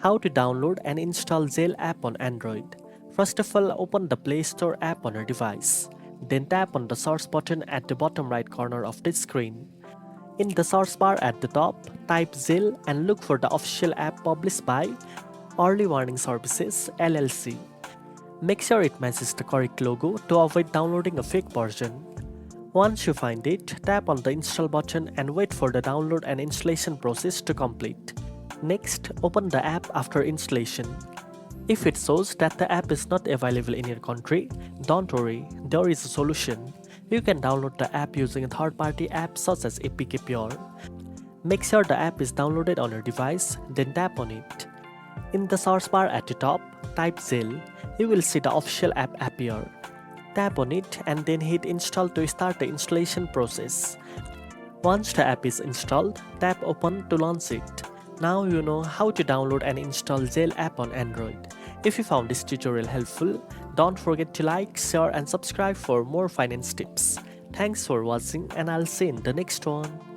How to download and install Zelle app on Android. First of all, open the Play Store app on your device. Then tap on the search button at the bottom right corner of the screen. In the search bar at the top, type Zelle and look for the official app published by Early Warning Services LLC. Make sure it matches the correct logo to avoid downloading a fake version. Once you find it, tap on the install button and wait for the download and installation process to complete. Next, open the app after installation. If it shows that the app is not available in your country, don't worry, there is a solution. You can download the app using a third-party app such as APK Pure. Make sure the app is downloaded on your device, then tap on it. In the search bar at the top, type Zelle. You will see the official app appear. Tap on it and then hit install to start the installation process. Once the app is installed, tap open to launch it. Now you know how to download and install Zelle app on Android. If you found this tutorial helpful, don't forget to like, share and subscribe for more finance tips. Thanks for watching and I'll see you in the next one.